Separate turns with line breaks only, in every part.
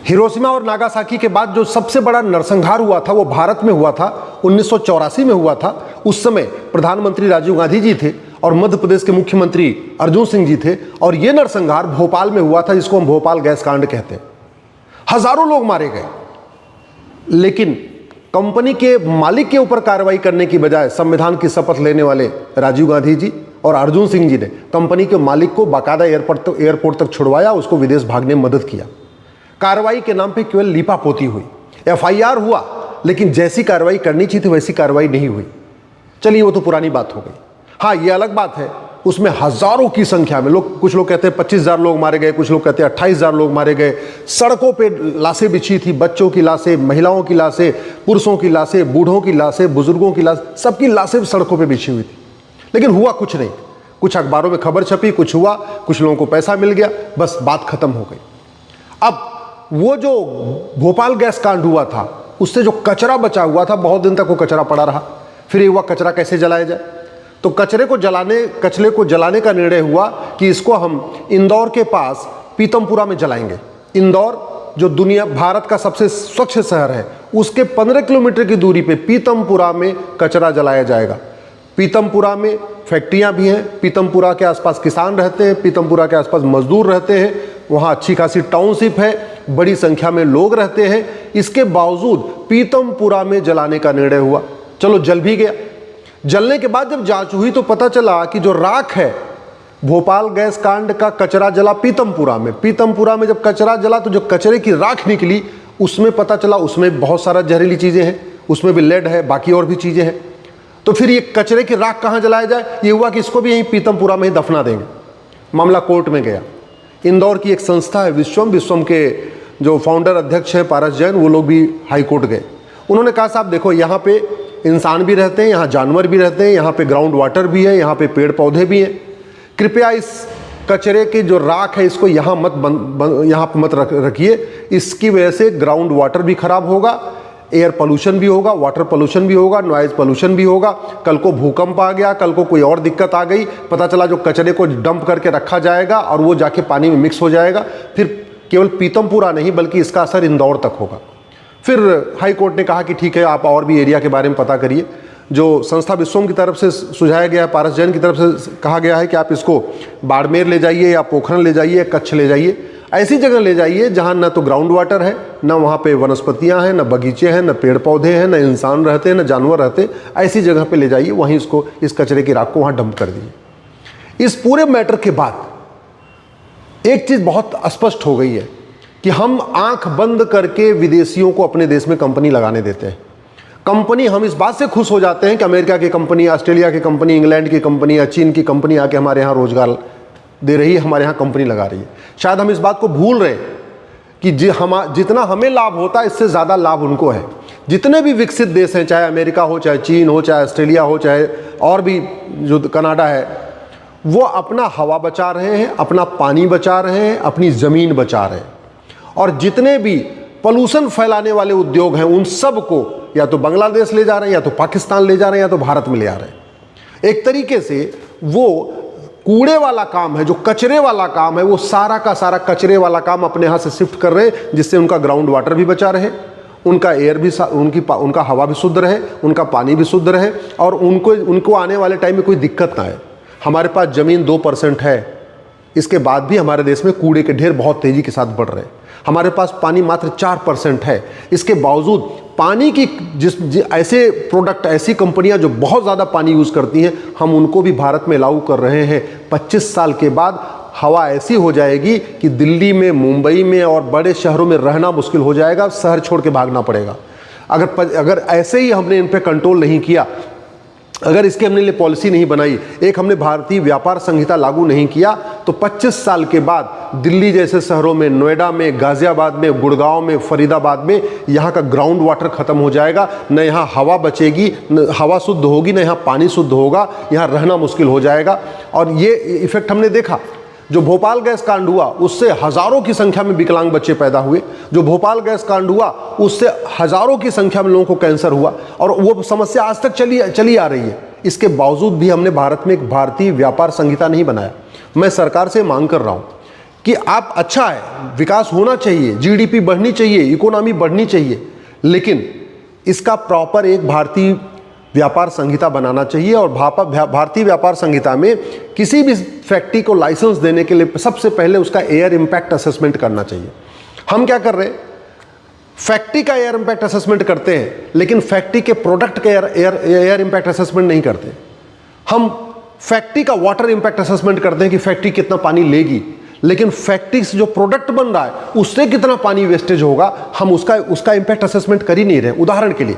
Hiroshima और Nagasaki के बाद जो सबसे बड़ा नरसंहार हुआ था वो भारत में हुआ था, 1984 में हुआ था। उस समय प्रधानमंत्री राजीव गांधी जी थे और मध्य प्रदेश के मुख्यमंत्री अर्जुन सिंह जी थे, और ये नरसंहार भोपाल में हुआ था, जिसको हम भोपाल गैस कांड कहते हैं। हजारों लोग मारे गए, लेकिन कंपनी के मालिक के ऊपर कार्रवाई करने की बजाय संविधान की शपथ लेने वाले राजीव गांधी जी और अर्जुन सिंह जी ने कंपनी के मालिक को बाकायदा एयरपोर्ट तक छुड़वाया, उसको विदेश भागने में मदद किया। कार्रवाई के नाम पे केवल लीपापोती हुई, एफआईआर हुआ, लेकिन जैसी कार्रवाई करनी चाहिए थी वैसी कार्रवाई नहीं हुई। चलिए वो तो पुरानी बात हो गई। हाँ, ये अलग बात है, उसमें हजारों की संख्या में लोग, कुछ लोग कहते हैं 25,000 लोग मारे गए, कुछ लोग कहते हैं 28,000 लोग मारे गए। सड़कों पे लाशें बिछी थी, बच्चों की लाशें, महिलाओं की लाशें, पुरुषों की लाशें, बूढ़ों की लाशें, बुजुर्गों की लाश, सबकी लाशें सड़कों पे बिछी हुई थी, लेकिन हुआ कुछ नहीं। कुछ अखबारों में खबर छपी, कुछ हुआ, कुछ लोगों को पैसा मिल गया, बस बात खत्म हो गई। अब वो जो भोपाल गैस कांड हुआ था, उससे जो कचरा बचा हुआ था, बहुत दिन तक वो कचरा पड़ा रहा। फिर ये हुआ कचरा कैसे जलाया जाए, तो कचरे को जलाने का निर्णय हुआ कि इसको हम इंदौर के पास पीतमपुरा में जलाएंगे। इंदौर जो भारत का सबसे स्वच्छ शहर है, उसके 15 किलोमीटर की दूरी पे पीतमपुरा में कचरा जलाया जाएगा। पीतमपुरा में फैक्ट्रियां भी हैं, पीतमपुरा के आसपास किसान रहते हैं, पीतमपुरा के आसपास मजदूर रहते हैं, वहाँ अच्छी खासी टाउनशिप है, बड़ी संख्या में लोग रहते हैं। इसके बावजूद पीतमपुरा में जलाने का निर्णय हुआ। चलो, जल भी गया। जलने के बाद जब जांच हुई तो पता चला कि जो राख है, भोपाल गैस कांड का कचरा जला पीतमपुरा में। पीतमपुरा में जब कचरा जला तो जो कचरे की राख निकली, उसमें पता चला उसमें बहुत सारा जहरीली चीज़ें हैं, उसमें भी लेड है, बाकी और भी चीज़ें हैं। तो फिर ये कचरे की राख कहाँ जलाया जाए? ये हुआ कि इसको भी यहीं पीतमपुरा में ही दफना देंगे। मामला कोर्ट में गया। इंदौर की एक संस्था है विश्वम के जो फाउंडर अध्यक्ष हैं पारस जैन, वो लोग भी हाई कोर्ट गए। उन्होंने कहा, साहब देखो, यहाँ पे इंसान भी रहते हैं, यहाँ जानवर भी रहते हैं, यहाँ पे ग्राउंड वाटर भी है, यहाँ पे पेड़ पौधे भी हैं। कृपया इस कचरे की जो राख है, इसको यहाँ मत रखिए। इसकी वजह से ग्राउंड वाटर भी खराब होगा, एयर पोल्यूशन भी होगा, वाटर पोल्यूशन भी होगा, नॉइज पोल्यूशन भी होगा। कल को भूकंप आ गया, कल को कोई और दिक्कत आ गई, पता चला जो कचरे को डंप करके रखा जाएगा और वो जाके पानी में मिक्स हो जाएगा, फिर केवल पीतमपुरा नहीं बल्कि इसका असर इंदौर तक होगा। फिर हाई कोर्ट ने कहा कि ठीक है, आप और भी एरिया के बारे में पता करिए। जो संस्था विश्वम की तरफ से सुझाया गया, पारस जैन की तरफ से कहा गया है कि आप इसको बाड़मेर ले जाइए या पोखरण ले जाइए, कच्छ ले जाइए, ऐसी जगह ले जाइए जहाँ न तो ग्राउंड वाटर है, न वहाँ पे वनस्पतियाँ हैं, न बगीचे हैं, न पेड़ पौधे हैं, न इंसान रहते हैं, न जानवर रहते हैं। ऐसी जगह पे ले जाइए, वहीं इसको, इस कचरे की राख को वहाँ डंप कर दीजिए। इस पूरे मैटर के बाद एक चीज़ बहुत स्पष्ट हो गई है कि हम आंख बंद करके विदेशियों को अपने देश में कंपनी लगाने देते हैं। कंपनी, हम इस बात से खुश हो जाते हैं कि अमेरिका की कंपनी, ऑस्ट्रेलिया की कंपनी, इंग्लैंड की कंपनी या चीन की कंपनी आके हमारे यहाँ रोजगार दे रही है, हमारे यहाँ कंपनी लगा रही है। शायद हम इस बात को भूल रहे हैं कि जितना हमें लाभ होता है, इससे ज़्यादा लाभ उनको है। जितने भी विकसित देश हैं, चाहे अमेरिका हो, चाहे चीन हो, चाहे ऑस्ट्रेलिया हो, चाहे और भी जो कनाडा है, वो अपना हवा बचा रहे हैं, अपना पानी बचा रहे हैं, अपनी ज़मीन बचा रहे हैं। और जितने भी पोल्यूशन फैलाने वाले उद्योग हैं, उन सब को या तो बांग्लादेश ले जा रहे हैं, या तो पाकिस्तान ले जा रहे हैं, या तो भारत में ले आ रहे हैं। एक तरीके से वो कूड़े वाला काम है, जो कचरे वाला काम है, वो सारा का सारा कचरे वाला काम अपने यहाँ से शिफ्ट कर रहे हैं, जिससे उनका ग्राउंड वाटर भी बचा रहे, उनका एयर भी, उनका हवा भी शुद्ध रहे, उनका पानी भी शुद्ध रहे, और उनको आने वाले टाइम में कोई दिक्कत ना आए। हमारे पास ज़मीन 2% है, इसके बाद भी हमारे देश में कूड़े के ढेर बहुत तेज़ी के साथ बढ़ रहे हैं। हमारे पास पानी मात्र 4% है, इसके बावजूद पानी की ऐसे प्रोडक्ट, ऐसी कंपनियां जो बहुत ज़्यादा पानी यूज़ करती हैं, हम उनको भी भारत में लागू कर रहे हैं। 25 साल के बाद हवा ऐसी हो जाएगी कि दिल्ली में, मुंबई में और बड़े शहरों में रहना मुश्किल हो जाएगा, शहर छोड़ के भागना पड़ेगा। अगर ऐसे ही हमने इन पर कंट्रोल नहीं किया, अगर इसके हमने लिए पॉलिसी नहीं बनाई, एक हमने भारतीय व्यापार संहिता लागू नहीं किया, तो 25 साल के बाद दिल्ली जैसे शहरों में, नोएडा में, गाजियाबाद में, गुड़गांव में, फरीदाबाद में यहाँ का ग्राउंड वाटर खत्म हो जाएगा। न यहाँ हवा बचेगी, न हवा शुद्ध होगी, न यहाँ पानी शुद्ध होगा, यहाँ रहना मुश्किल हो जाएगा। और ये इफेक्ट हमने देखा। जो भोपाल गैस कांड हुआ, उससे हजारों की संख्या में विकलांग बच्चे पैदा हुए। जो भोपाल गैस कांड हुआ, उससे हजारों की संख्या में लोगों को कैंसर हुआ, और वो समस्या आज तक चली आ रही है। इसके बावजूद भी हमने भारत में एक भारतीय व्यापार संहिता नहीं बनाया। मैं सरकार से मांग कर रहा हूँ कि आप अच्छा है, विकास होना चाहिए, जीडीपी बढ़नी चाहिए, इकोनॉमी बढ़नी चाहिए, लेकिन इसका प्रॉपर एक भारतीय व्यापार संहिता बनाना चाहिए। और भारतीय व्यापार संहिता में किसी भी फैक्ट्री को लाइसेंस देने के लिए सबसे पहले उसका एयर इम्पैक्ट असेसमेंट करना चाहिए। हम क्या कर रहे हैं, फैक्ट्री का एयर इम्पैक्ट असेसमेंट करते हैं, लेकिन फैक्ट्री के प्रोडक्ट का एयर इम्पैक्ट असेसमेंट नहीं करते। हम फैक्ट्री का वाटर इम्पैक्ट असेसमेंट करते हैं कि फैक्ट्री कितना पानी लेगी, लेकिन फैक्ट्री से जो प्रोडक्ट बन रहा है उससे कितना पानी वेस्टेज होगा, हम उसका इम्पैक्ट असेसमेंट कर ही नहीं रहे। उदाहरण के लिए,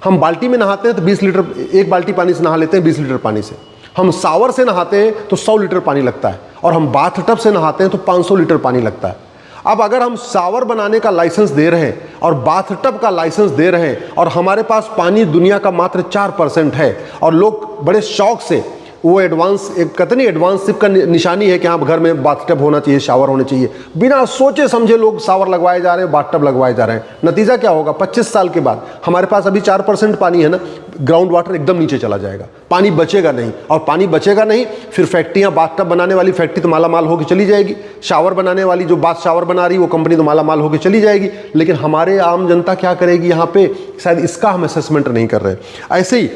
हम बाल्टी में नहाते हैं तो 20 लीटर, एक बाल्टी पानी से नहा लेते हैं 20 लीटर पानी से। हम शावर से नहाते हैं तो 100 लीटर पानी लगता है, और हम बाथ टब से नहाते हैं तो 500 लीटर पानी लगता है। अब अगर हम शावर बनाने का लाइसेंस दे रहे हैं और बाथ टब का लाइसेंस दे रहे हैं, और हमारे पास पानी दुनिया का मात्र 4% है, और लोग बड़े शौक से वो एडवांस, एक कतनी एडवांसशिप का निशानी है कि हाँ घर में बाथटब होना चाहिए, शावर होने चाहिए, बिना सोचे समझे लोग शावर लगवाए जा रहे हैं, बाथटब लगवाए जा रहे हैं। नतीजा क्या होगा, 25 साल के बाद हमारे पास अभी 4% पानी है ना, ग्राउंड वाटर एकदम नीचे चला जाएगा, पानी बचेगा नहीं। और पानी बचेगा नहीं, फिर फैक्ट्रियाँ, बाथटब बनाने वाली फैक्ट्री तो माला माल होकर चली जाएगी, शावर बनाने वाली जो बाथ शावर बना रही वो कंपनी तो माला माल होकर चली जाएगी। लेकिन हमारे आम जनता क्या करेगी यहाँ पे, शायद इसका हम असेसमेंट नहीं कर रहे। ऐसे ही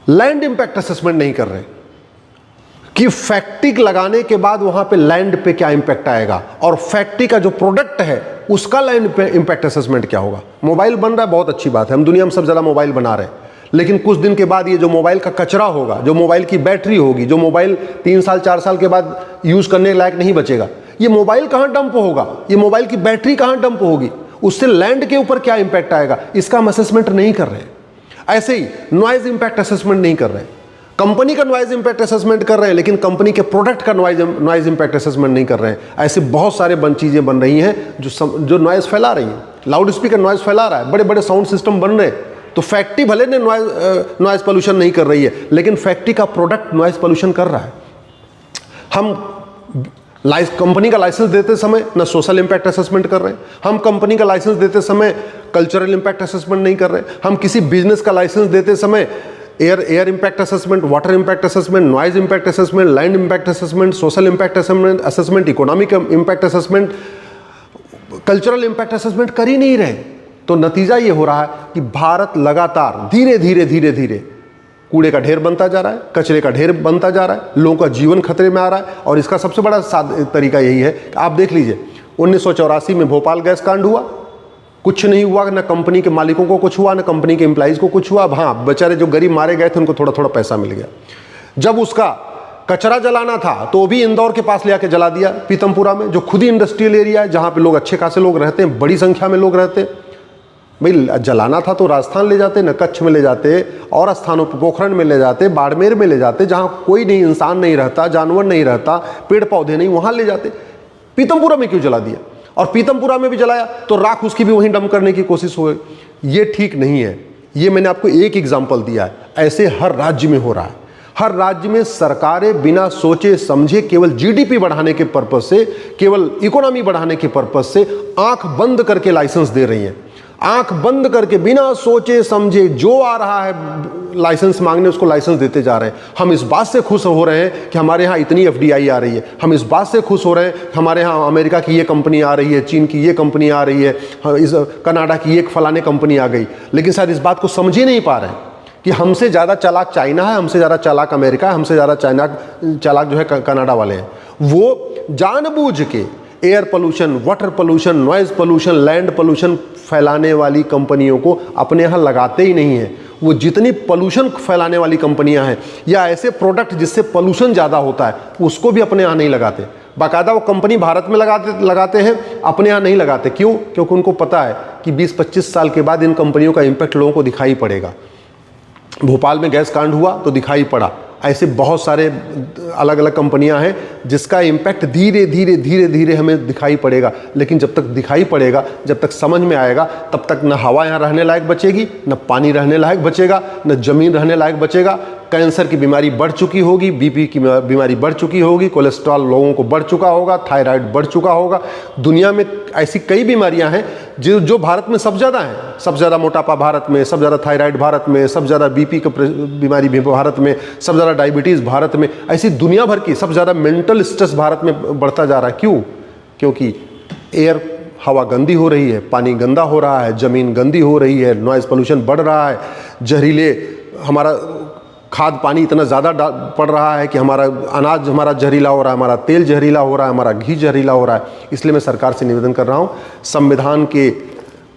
लैंड इंपैक्ट असेसमेंट नहीं कर रहे कि फैक्ट्री लगाने के बाद वहां पे लैंड पे क्या इंपैक्ट आएगा, और फैक्ट्री का जो प्रोडक्ट है उसका लैंड पे इंपैक्ट असेसमेंट क्या होगा। मोबाइल बन रहा है, बहुत अच्छी बात है, हम दुनिया में सब ज़्यादा मोबाइल बना रहे हैं, लेकिन कुछ दिन के बाद ये जो मोबाइल का कचरा होगा, जो मोबाइल की बैटरी होगी, जो मोबाइल 3 साल 4 साल के बाद यूज़ करने लायक नहीं बचेगा, ये मोबाइल कहाँ डंप होगा, ये मोबाइल की बैटरी कहाँ डंप होगी, उससे लैंड के ऊपर क्या इंपैक्ट आएगा, इसका हम असेसमेंट नहीं कर रहे। ऐसे ही नॉइज इंपैक्ट असेसमेंट नहीं कर रहे, कंपनी का नॉइज इंपैक्ट असेसमेंट कर रहे हैं, लेकिन कंपनी के प्रोडक्ट का नॉइज इंपैक्ट असेसमेंट नहीं कर रहे हैं। ऐसे बहुत सारे चीज़ें बन रही हैं जो नॉइज फैला रही हैं। लाउड स्पीकर नॉइज फैला रहा है, बड़े बड़े साउंड सिस्टम बन रहे हैं, तो फैक्ट्री भले ने नॉइज पोल्यूशन नहीं कर रही है, लेकिन फैक्ट्री का प्रोडक्ट नॉइज पोल्यूशन कर रहा है। हम कंपनी का लाइसेंस देते समय न सोशल इंपैक्ट असेसमेंट कर रहे हैं, हम कंपनी का लाइसेंस देते समय कल्चरल इंपैक्ट असेसमेंट नहीं कर रहे, हम किसी बिजनेस का लाइसेंस देते समय air impact assessment, water impact assessment, noise impact assessment, land impact assessment, social impact assessment, economic impact assessment, cultural impact assessment कर ही नहीं रहे। तो नतीजा ये हो रहा है कि भारत लगातार धीरे धीरे कूड़े का ढेर बनता जा रहा है, कचरे का ढेर बनता जा रहा है, लोगों का जीवन खतरे में आ रहा है। और इसका सबसे बड़ा तरीका यही है कि आप देख लीजिए, 1984 में भोपाल गैस कांड हुआ, कुछ नहीं हुआ, ना कंपनी के मालिकों को कुछ हुआ, ना कंपनी के एम्प्लॉइज़ को कुछ हुआ। हाँ, बेचारे जो गरीब मारे गए थे उनको थोड़ा थोड़ा पैसा मिल गया। जब उसका कचरा जलाना था तो भी इंदौर के पास ले आके जला दिया, पीतमपुरा में, जो खुद ही इंडस्ट्रियल एरिया है, जहाँ पे लोग अच्छे खासे लोग रहते हैं, बड़ी संख्या में लोग रहते हैं। भाई जलाना था तो राजस्थान ले जाते, न कच्छ में ले जाते, और स्थानों पर पोखरण में ले जाते, बाड़मेर में ले जाते, जहाँ कोई नहीं, इंसान नहीं रहता, जानवर नहीं रहता, पेड़ पौधे नहीं, वहाँ ले जाते। पीतमपुरा में क्यों जला दिया? और पीतमपुरा में भी जलाया तो राख उसकी भी वहीं डंप करने की कोशिश हो गई। ये ठीक नहीं है। ये मैंने आपको एक एग्जाम्पल दिया है, ऐसे हर राज्य में हो रहा है। हर राज्य में सरकारें बिना सोचे समझे केवल जीडीपी बढ़ाने के पर्पज से, केवल इकोनॉमी बढ़ाने के पर्पज से आंख बंद करके लाइसेंस दे रही हैं। आंख बंद करके बिना सोचे समझे जो आ रहा है लाइसेंस मांगने, उसको लाइसेंस देते जा रहे हैं। हम इस बात से खुश हो रहे हैं कि हमारे यहाँ इतनी एफडीआई आ रही है, हम इस बात से खुश हो रहे हैं कि हमारे यहाँ अमेरिका की ये कंपनी आ रही है, चीन की ये कंपनी आ रही है, इस कनाडा की एक फलाने कंपनी आ गई। लेकिन शायद इस बात को समझ ही नहीं पा रहे हैं कि हमसे ज़्यादा चालाक चाइना है, हमसे ज़्यादा चालाक अमेरिका है, हमसे ज़्यादा चालाक जो है कनाडा वाले हैं। वो जानबूझ के air pollution, water pollution, noise pollution, land pollution फैलाने वाली कंपनियों को अपने यहाँ लगाते ही नहीं हैं। वो जितनी पोल्यूशन फैलाने वाली कंपनियां हैं या ऐसे प्रोडक्ट जिससे पोल्यूशन ज़्यादा होता है, उसको भी अपने यहाँ नहीं लगाते। बाकायदा वो कंपनी भारत में लगाते हैं, अपने यहाँ नहीं लगाते। क्यों? क्योंकि उनको पता है कि 20-25 साल के बाद इन कंपनियों का इम्पैक्ट लोगों को दिखाई पड़ेगा। भोपाल में गैस कांड हुआ तो दिखाई पड़ा, ऐसे बहुत सारे अलग अलग कंपनियां हैं जिसका इम्पैक्ट धीरे धीरे हमें दिखाई पड़ेगा। लेकिन जब तक दिखाई पड़ेगा, जब तक समझ में आएगा, तब तक न हवा यहाँ रहने लायक बचेगी, न पानी रहने लायक बचेगा, न ज़मीन रहने लायक बचेगा। कैंसर की बीमारी बढ़ चुकी होगी, बीपी की बीमारी बढ़ चुकी होगी, कोलेस्ट्रॉल लोगों को बढ़ चुका होगा, थायराइड बढ़ चुका होगा। दुनिया में ऐसी कई बीमारियां हैं जो भारत में सबसे ज़्यादा है, सबसे ज़्यादा मोटापा भारत में, सबसे ज़्यादा थायराइड भारत में, सबसे ज़्यादा बीपी की बीमारी भी भारत में, सबसे ज़्यादा डायबिटीज़ भारत में, ऐसी दुनिया भर की सबसे ज़्यादा मेंटल स्ट्रेस भारत में बढ़ता जा रहा है। क्यों? क्योंकि एयर, हवा गंदी हो रही है, पानी गंदा हो रहा है, ज़मीन गंदी हो रही है, नॉइज़ पोल्यूशन बढ़ रहा है, जहरीले, हमारा खाद पानी इतना ज़्यादा पड़ रहा है कि हमारा अनाज हमारा जहरीला हो रहा है, हमारा तेल जहरीला हो रहा है, हमारा घी जहरीला हो रहा है। इसलिए मैं सरकार से निवेदन कर रहा हूँ, संविधान के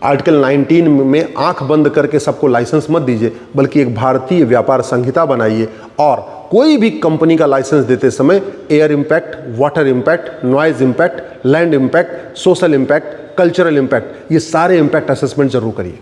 आर्टिकल 19 में आंख बंद करके सबको लाइसेंस मत दीजिए, बल्कि एक भारतीय व्यापार संहिता बनाइए और कोई भी कंपनी का लाइसेंस देते समय air impact, water impact, noise impact, land impact, social impact, cultural impact, ये सारे इम्पैक्ट असेसमेंट जरूर करिए।